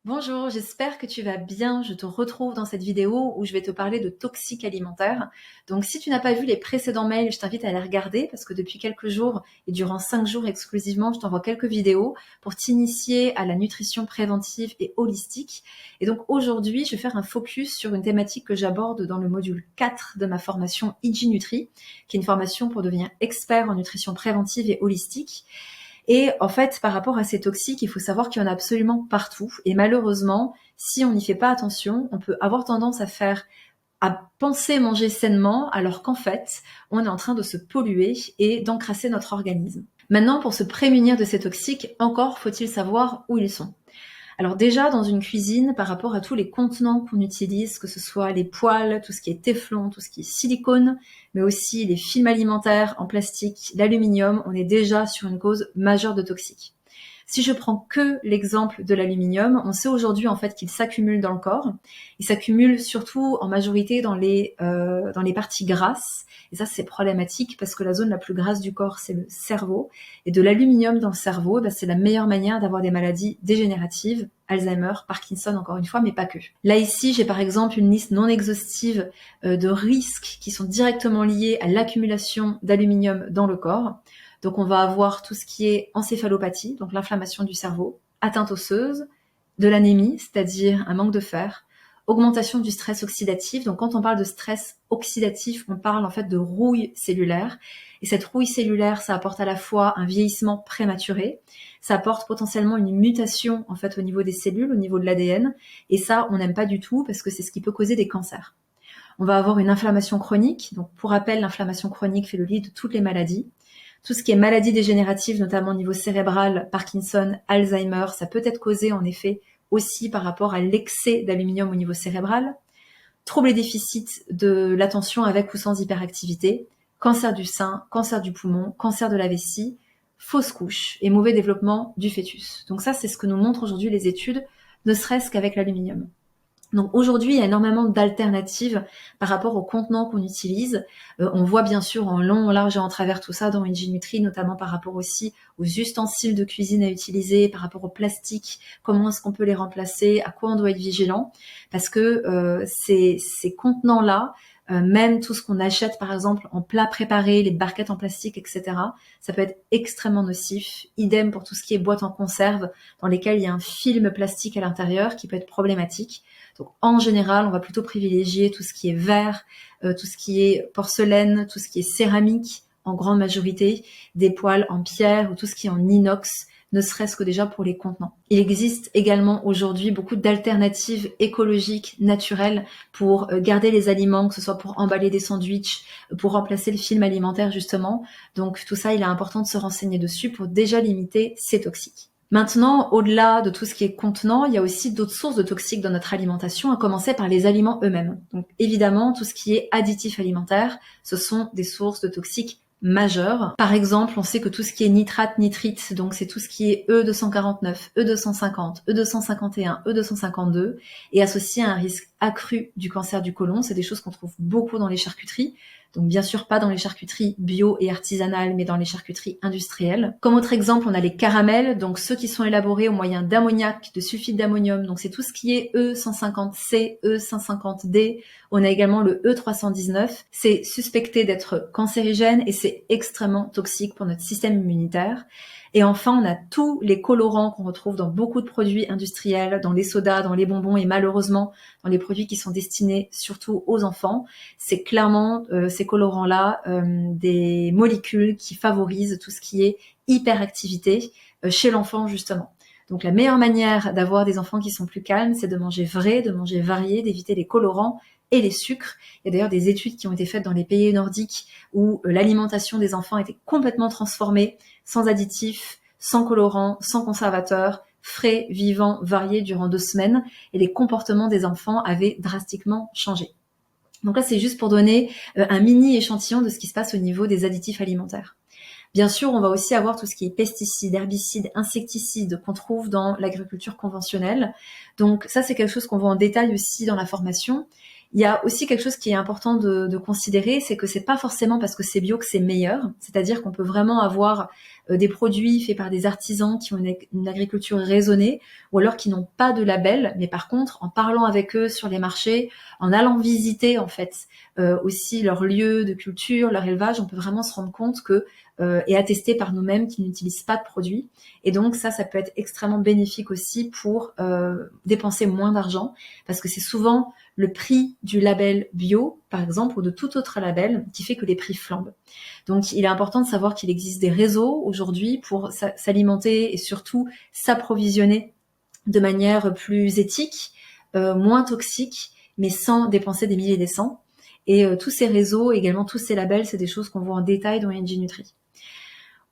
Bonjour, j'espère que tu vas bien. Je te retrouve dans cette vidéo où je vais te parler de toxiques alimentaires. Donc si tu n'as pas vu les précédents mails, je t'invite à les regarder parce que depuis quelques jours et durant 5 jours exclusivement, je t'envoie quelques vidéos pour t'initier à la nutrition préventive et holistique. Et donc aujourd'hui, je vais faire un focus sur une thématique que j'aborde dans le module 4 de ma formation IG Nutri, qui est une formation pour devenir expert en nutrition préventive et holistique. Et en fait, par rapport à ces toxiques, il faut savoir qu'il y en a absolument partout. Et malheureusement, si on n'y fait pas attention, on peut avoir tendance à penser manger sainement, alors qu'en fait, on est en train de se polluer et d'encrasser notre organisme. Maintenant, pour se prémunir de ces toxiques, encore faut-il savoir où ils sont. Alors déjà, dans une cuisine, par rapport à tous les contenants qu'on utilise, que ce soit les poêles, tout ce qui est téflon, tout ce qui est silicone, mais aussi les films alimentaires en plastique, l'aluminium, on est déjà sur une cause majeure de toxiques. Si je prends que l'exemple de l'aluminium, on sait aujourd'hui en fait qu'il s'accumule dans le corps. Il s'accumule surtout en majorité dans les parties grasses. Et ça, c'est problématique parce que la zone la plus grasse du corps, c'est le cerveau. Et de l'aluminium dans le cerveau, c'est la meilleure manière d'avoir des maladies dégénératives, Alzheimer, Parkinson, encore une fois, mais pas que. Là, ici, j'ai par exemple une liste non exhaustive de risques qui sont directement liés à l'accumulation d'aluminium dans le corps. Donc on va avoir tout ce qui est encéphalopathie, donc l'inflammation du cerveau, atteinte osseuse, de l'anémie, c'est-à-dire un manque de fer, augmentation du stress oxydatif. Donc quand on parle de stress oxydatif, on parle en fait de rouille cellulaire. Et cette rouille cellulaire, ça apporte à la fois un vieillissement prématuré, ça apporte potentiellement une mutation en fait au niveau des cellules, au niveau de l'ADN. Et ça, on n'aime pas du tout parce que c'est ce qui peut causer des cancers. On va avoir une inflammation chronique. Donc pour rappel, l'inflammation chronique fait le lit de toutes les maladies. Tout ce qui est maladies dégénératives, notamment au niveau cérébral, Parkinson, Alzheimer, ça peut être causé en effet aussi par rapport à l'excès d'aluminium au niveau cérébral. Troubles et déficits de l'attention avec ou sans hyperactivité, cancer du sein, cancer du poumon, cancer de la vessie, fausse couche et mauvais développement du fœtus. Donc ça, c'est ce que nous montrent aujourd'hui les études, ne serait-ce qu'avec l'aluminium. Donc aujourd'hui, il y a énormément d'alternatives par rapport aux contenants qu'on utilise. On voit bien sûr en long, en large et en travers tout ça dans IG Nutri, notamment par rapport aussi aux ustensiles de cuisine à utiliser, par rapport au plastique, comment est-ce qu'on peut les remplacer, à quoi on doit être vigilant, parce que ces contenants-là, même tout ce qu'on achète par exemple en plat préparé, les barquettes en plastique, etc., ça peut être extrêmement nocif. Idem pour tout ce qui est boîte en conserve, dans lesquelles il y a un film plastique à l'intérieur qui peut être problématique. Donc en général, on va plutôt privilégier tout ce qui est verre, tout ce qui est porcelaine, tout ce qui est céramique en grande majorité, des poêles en pierre ou tout ce qui est en inox, ne serait-ce que déjà pour les contenants. Il existe également aujourd'hui beaucoup d'alternatives écologiques, naturelles, pour garder les aliments, que ce soit pour emballer des sandwichs, pour remplacer le film alimentaire justement. Donc tout ça, il est important de se renseigner dessus pour déjà limiter ces toxiques. Maintenant, au-delà de tout ce qui est contenant, il y a aussi d'autres sources de toxiques dans notre alimentation, à commencer par les aliments eux-mêmes. Donc évidemment, tout ce qui est additifs alimentaires, ce sont des sources de toxiques majeures. Par exemple, on sait que tout ce qui est nitrate, nitrite, donc c'est tout ce qui est E249, E250, E251, E252, est associé à un risque accru du cancer du côlon. C'est des choses qu'on trouve beaucoup dans les charcuteries. Donc bien sûr pas dans les charcuteries bio et artisanales, mais dans les charcuteries industrielles. Comme autre exemple, on a les caramels, donc ceux qui sont élaborés au moyen d'ammoniac, de sulfite d'ammonium, donc c'est tout ce qui est E150C, E150D. On a également le E319, c'est suspecté d'être cancérigène et c'est extrêmement toxique pour notre système immunitaire. Et enfin, on a tous les colorants qu'on retrouve dans beaucoup de produits industriels, dans les sodas, dans les bonbons et malheureusement dans les produits qui sont destinés surtout aux enfants. C'est clairement ces colorants-là des molécules qui favorisent tout ce qui est hyperactivité chez l'enfant justement. Donc la meilleure manière d'avoir des enfants qui sont plus calmes, c'est de manger vrai, de manger varié, d'éviter les colorants et les sucres. Il y a d'ailleurs des études qui ont été faites dans les pays nordiques où l'alimentation des enfants était complètement transformée, sans additifs, sans colorants, sans conservateurs, frais, vivants, variés durant 2 semaines, et les comportements des enfants avaient drastiquement changé. Donc là, c'est juste pour donner un mini échantillon de ce qui se passe au niveau des additifs alimentaires. Bien sûr, on va aussi avoir tout ce qui est pesticides, herbicides, insecticides qu'on trouve dans l'agriculture conventionnelle. Donc ça, c'est quelque chose qu'on voit en détail aussi dans la formation. Il y a aussi quelque chose qui est important de considérer, c'est que c'est pas forcément parce que c'est bio que c'est meilleur. C'est-à-dire qu'on peut vraiment avoir des produits faits par des artisans qui ont une agriculture raisonnée, ou alors qui n'ont pas de label, mais par contre, en parlant avec eux sur les marchés, en allant visiter en fait aussi leur lieu de culture, leur élevage, on peut vraiment se rendre compte que et attester par nous-mêmes qu'ils n'utilisent pas de produits. Et donc ça peut être extrêmement bénéfique aussi pour dépenser moins d'argent, parce que c'est souvent le prix du label bio, par exemple, ou de tout autre label, qui fait que les prix flambent. Donc il est important de savoir qu'il existe des réseaux aujourd'hui pour s'alimenter et surtout s'approvisionner de manière plus éthique, moins toxique, mais sans dépenser des milliers et des cents. Et tous ces réseaux, également tous ces labels, c'est des choses qu'on voit en détail dans NG Nutri.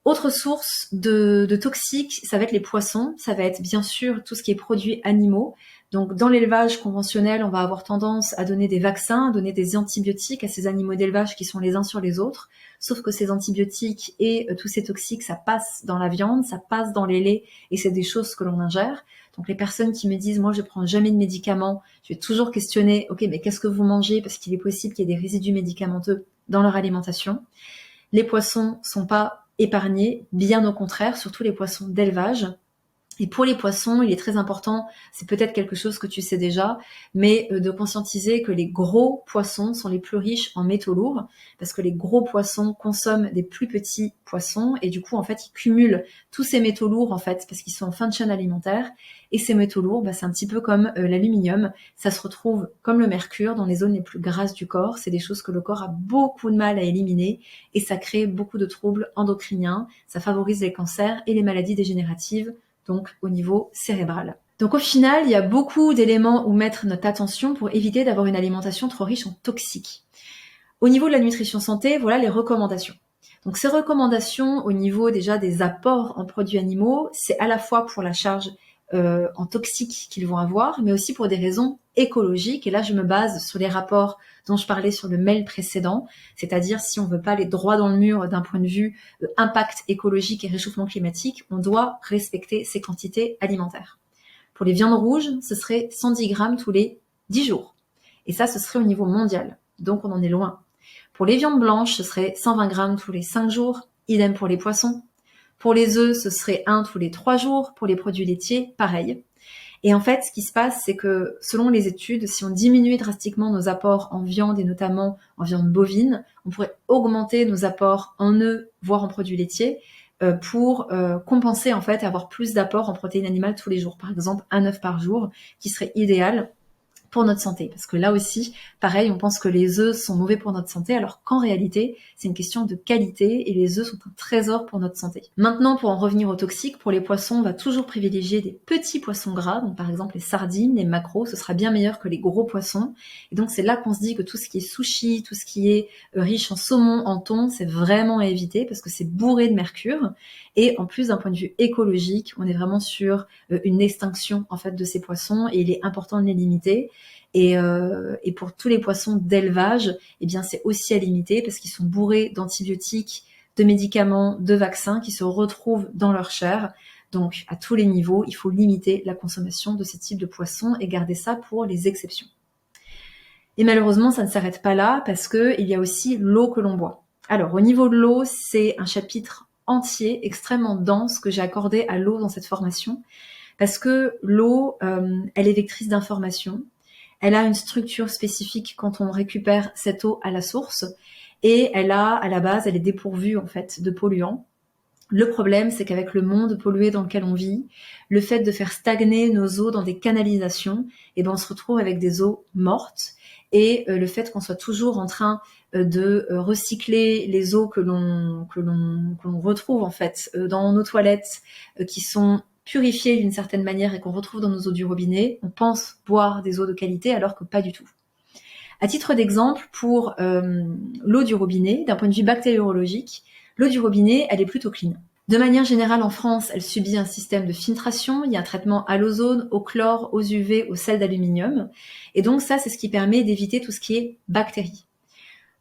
Autre source de toxiques, ça va être les poissons, ça va être bien sûr tout ce qui est produits animaux. Donc dans l'élevage conventionnel, on va avoir tendance à donner des vaccins, à donner des antibiotiques à ces animaux d'élevage qui sont les uns sur les autres. Sauf que ces antibiotiques et tous ces toxiques, ça passe dans la viande, ça passe dans les laits et c'est des choses que l'on ingère. Donc les personnes qui me disent, moi je prends jamais de médicaments, je vais toujours questionner, ok, mais qu'est-ce que vous mangez? Parce qu'il est possible qu'il y ait des résidus médicamenteux dans leur alimentation. Les poissons sont pas épargnés, bien au contraire, surtout les poissons d'élevage. Et pour les poissons, il est très important, c'est peut-être quelque chose que tu sais déjà, mais de conscientiser que les gros poissons sont les plus riches en métaux lourds, parce que les gros poissons consomment des plus petits poissons, et du coup, en fait, ils cumulent tous ces métaux lourds, en fait, parce qu'ils sont en fin de chaîne alimentaire, et ces métaux lourds, c'est un petit peu comme l'aluminium, ça se retrouve comme le mercure dans les zones les plus grasses du corps, c'est des choses que le corps a beaucoup de mal à éliminer, et ça crée beaucoup de troubles endocriniens, ça favorise les cancers et les maladies dégénératives, donc au niveau cérébral. Donc au final, il y a beaucoup d'éléments où mettre notre attention pour éviter d'avoir une alimentation trop riche en toxiques. Au niveau de la nutrition santé, voilà les recommandations. Donc ces recommandations au niveau déjà des apports en produits animaux, c'est à la fois pour la charge en toxiques qu'ils vont avoir, mais aussi pour des raisons écologiques. Et là, je me base sur les rapports dont je parlais sur le mail précédent, c'est-à-dire si on veut pas aller droit dans le mur d'un point de vue impact écologique et réchauffement climatique, on doit respecter ces quantités alimentaires. Pour les viandes rouges, ce serait 110 grammes tous les 10 jours. Et ça, ce serait au niveau mondial. Donc, on en est loin. Pour les viandes blanches, ce serait 120 grammes tous les 5 jours. Idem pour les poissons. Pour les œufs, ce serait 1 tous les 3 jours. Pour les produits laitiers, pareil. Et en fait, ce qui se passe, c'est que selon les études, si on diminuait drastiquement nos apports en viande et notamment en viande bovine, on pourrait augmenter nos apports en œufs, voire en produits laitiers, pour compenser en fait et avoir plus d'apports en protéines animales tous les jours. Par exemple, un œuf par jour, qui serait idéal pour notre santé. Parce que là aussi, pareil, on pense que les œufs sont mauvais pour notre santé, alors qu'en réalité, c'est une question de qualité et les œufs sont un trésor pour notre santé. Maintenant, pour en revenir aux toxiques, pour les poissons, on va toujours privilégier des petits poissons gras, donc par exemple les sardines, les maquereaux, ce sera bien meilleur que les gros poissons. Et donc c'est là qu'on se dit que tout ce qui est sushi, tout ce qui est riche en saumon, en thon, c'est vraiment à éviter parce que c'est bourré de mercure. Et en plus, d'un point de vue écologique, on est vraiment sur une extinction en fait de ces poissons et il est important de les limiter. Et pour tous les poissons d'élevage, eh bien c'est aussi à limiter parce qu'ils sont bourrés d'antibiotiques, de médicaments, de vaccins qui se retrouvent dans leur chair. Donc à tous les niveaux, il faut limiter la consommation de ces types de poissons et garder ça pour les exceptions. Et malheureusement, ça ne s'arrête pas là parce que il y a aussi l'eau que l'on boit. Alors au niveau de l'eau, c'est un chapitre entier, extrêmement dense que j'ai accordé à l'eau dans cette formation parce que l'eau, elle est vectrice d'information. Elle a une structure spécifique quand on récupère cette eau à la source et elle a, à la base, elle est dépourvue en fait de polluants. Le problème, c'est qu'avec le monde pollué dans lequel on vit, le fait de faire stagner nos eaux dans des canalisations, eh ben on se retrouve avec des eaux mortes et le fait qu'on soit toujours en train de recycler les eaux que l'on retrouve en fait dans nos toilettes qui sont purifiées d'une certaine manière et qu'on retrouve dans nos eaux du robinet, on pense boire des eaux de qualité alors que pas du tout. À titre d'exemple, pour l'eau du robinet, d'un point de vue bactériologique, l'eau du robinet, elle est plutôt clean. De manière générale, en France, elle subit un système de filtration. Il y a un traitement à l'ozone, au chlore, aux UV, au sel d'aluminium. Et donc ça, c'est ce qui permet d'éviter tout ce qui est bactéries.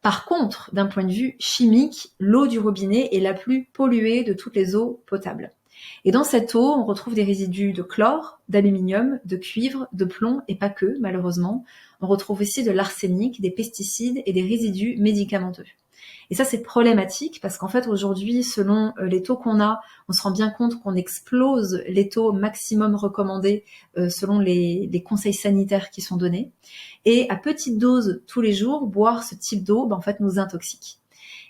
Par contre, d'un point de vue chimique, l'eau du robinet est la plus polluée de toutes les eaux potables. Et dans cette eau, on retrouve des résidus de chlore, d'aluminium, de cuivre, de plomb et pas que, malheureusement. On retrouve aussi de l'arsenic, des pesticides et des résidus médicamenteux. Et ça, c'est problématique parce qu'en fait, aujourd'hui, selon les taux qu'on a, on se rend bien compte qu'on explose les taux maximum recommandés selon les conseils sanitaires qui sont donnés. Et à petite dose tous les jours, boire ce type d'eau, en fait, nous intoxique.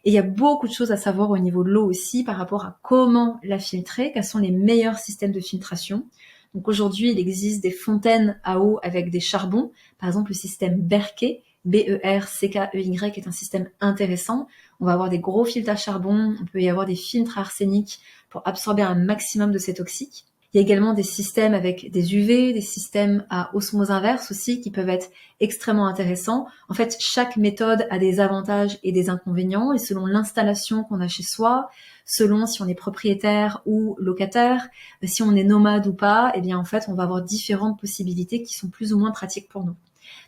Et il y a beaucoup de choses à savoir au niveau de l'eau aussi par rapport à comment la filtrer, quels sont les meilleurs systèmes de filtration. Donc aujourd'hui, il existe des fontaines à eau avec des charbons. Par exemple, le système Berkey, B-E-R-C-K-E-Y, est un système intéressant. On va avoir des gros filtres à charbon, on peut y avoir des filtres arseniques pour absorber un maximum de ces toxiques. Il y a également des systèmes avec des UV, des systèmes à osmose inverse aussi qui peuvent être extrêmement intéressants. En fait, chaque méthode a des avantages et des inconvénients et selon l'installation qu'on a chez soi, selon si on est propriétaire ou locataire, si on est nomade ou pas, eh bien en fait, on va avoir différentes possibilités qui sont plus ou moins pratiques pour nous.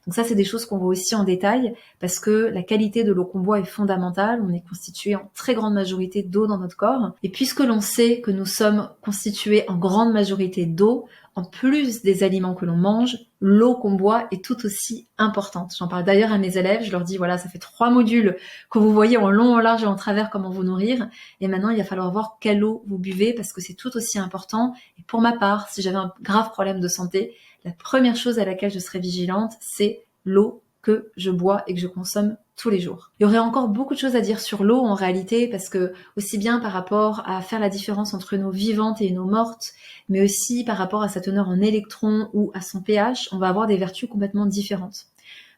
Donc ça, c'est des choses qu'on voit aussi en détail parce que la qualité de l'eau qu'on boit est fondamentale. On est constitué en très grande majorité d'eau dans notre corps. Et puisque l'on sait que nous sommes constitués en grande majorité d'eau, en plus des aliments que l'on mange, l'eau qu'on boit est tout aussi importante. J'en parle d'ailleurs à mes élèves, je leur dis voilà, ça fait 3 modules que vous voyez en long, en large et en travers comment vous nourrir. Et maintenant, il va falloir voir quelle eau vous buvez parce que c'est tout aussi important. Et pour ma part, si j'avais un grave problème de santé, la première chose à laquelle je serais vigilante, c'est l'eau que je bois et que je consomme tous les jours. Il y aurait encore beaucoup de choses à dire sur l'eau en réalité, parce que aussi bien par rapport à faire la différence entre une eau vivante et une eau morte, mais aussi par rapport à sa teneur en électrons ou à son pH, on va avoir des vertus complètement différentes.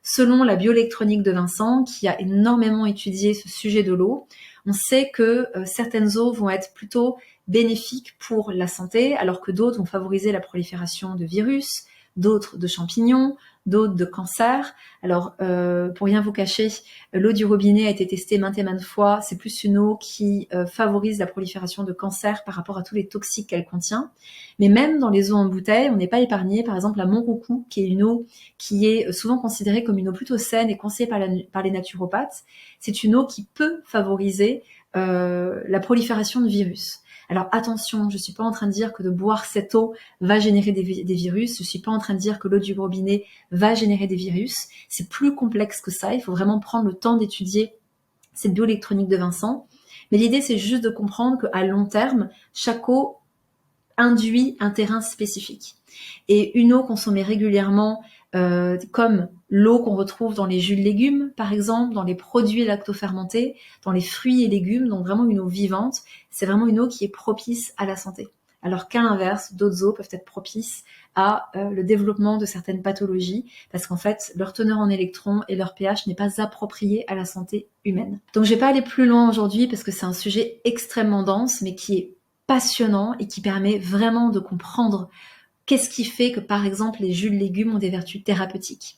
Selon la bioélectronique de Vincent, qui a énormément étudié ce sujet de l'eau, on sait que certaines eaux vont être plutôt bénéfiques pour la santé, alors que d'autres vont favoriser la prolifération de virus, d'autres de champignons, d'autres de cancers. Alors, pour rien vous cacher, l'eau du robinet a été testée maintes et maintes fois. C'est plus une eau qui favorise la prolifération de cancers par rapport à tous les toxiques qu'elle contient. Mais même dans les eaux en bouteille, on n'est pas épargné. Par exemple, la Montroucou, qui est une eau qui est souvent considérée comme une eau plutôt saine et conseillée par les naturopathes. C'est une eau qui peut favoriser la prolifération de virus. Alors attention, je suis pas en train de dire que de boire cette eau va générer des virus, je suis pas en train de dire que l'eau du robinet va générer des virus, c'est plus complexe que ça, il faut vraiment prendre le temps d'étudier cette bioélectronique de Vincent. Mais l'idée, c'est juste de comprendre qu'à long terme, chaque eau induit un terrain spécifique. Et une eau consommée régulièrement, comme l'eau qu'on retrouve dans les jus de légumes, par exemple, dans les produits lactofermentés, dans les fruits et légumes, donc vraiment une eau vivante, c'est vraiment une eau qui est propice à la santé. Alors qu'à l'inverse, d'autres eaux peuvent être propices à le développement de certaines pathologies, parce qu'en fait, leur teneur en électrons et leur pH n'est pas approprié à la santé humaine. Donc je vais pas aller plus loin aujourd'hui, parce que c'est un sujet extrêmement dense, mais qui est passionnant et qui permet vraiment de comprendre qu'est-ce qui fait que, par exemple, les jus de légumes ont des vertus thérapeutiques.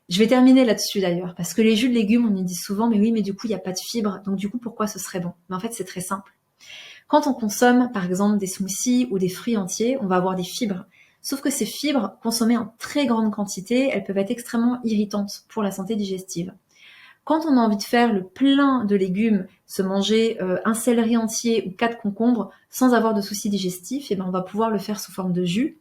Je vais terminer là-dessus d'ailleurs, parce que les jus de légumes, on me dit souvent, mais oui, mais du coup, il n'y a pas de fibres, donc du coup, pourquoi ce serait bon? Mais en fait, c'est très simple. Quand on consomme, par exemple, des smoothies ou des fruits entiers, on va avoir des fibres. Sauf que ces fibres, consommées en très grande quantité, elles peuvent être extrêmement irritantes pour la santé digestive. Quand on a envie de faire le plein de légumes, se manger un céleri entier ou 4 concombres sans avoir de soucis digestifs, et ben on va pouvoir le faire sous forme de jus.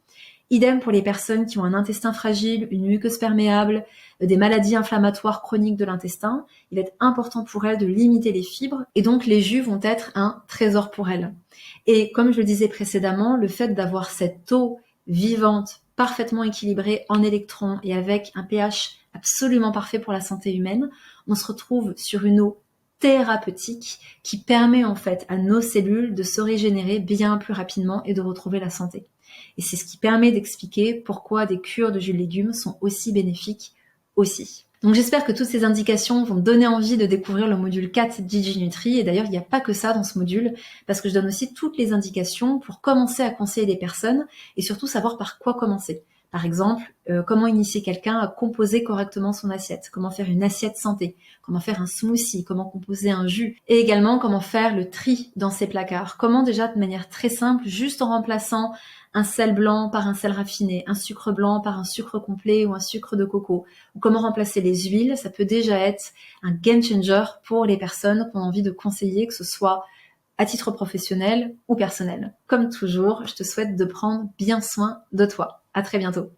Idem pour les personnes qui ont un intestin fragile, une muqueuse perméable, des maladies inflammatoires chroniques de l'intestin. Il est important pour elles de limiter les fibres et donc les jus vont être un trésor pour elles. Et comme je le disais précédemment, le fait d'avoir cette eau vivante, parfaitement équilibrée en électrons et avec un pH absolument parfait pour la santé humaine, on se retrouve sur une eau thérapeutique qui permet en fait à nos cellules de se régénérer bien plus rapidement et de retrouver la santé. Et c'est ce qui permet d'expliquer pourquoi des cures de jus de légumes sont aussi bénéfiques aussi. Donc j'espère que toutes ces indications vont donner envie de découvrir le module 4 DigiNutri. Et d'ailleurs, il n'y a pas que ça dans ce module, parce que je donne aussi toutes les indications pour commencer à conseiller des personnes et surtout savoir par quoi commencer. Par exemple, comment initier quelqu'un à composer correctement son assiette, comment faire une assiette santé, comment faire un smoothie, comment composer un jus, et également comment faire le tri dans ses placards. Comment déjà de manière très simple, juste en remplaçant un sel blanc par un sel raffiné, un sucre blanc par un sucre complet ou un sucre de coco, ou comment remplacer les huiles, ça peut déjà être un game changer pour les personnes qui ont envie de conseiller, que ce soit à titre professionnel ou personnel. Comme toujours, je te souhaite de prendre bien soin de toi. À très bientôt.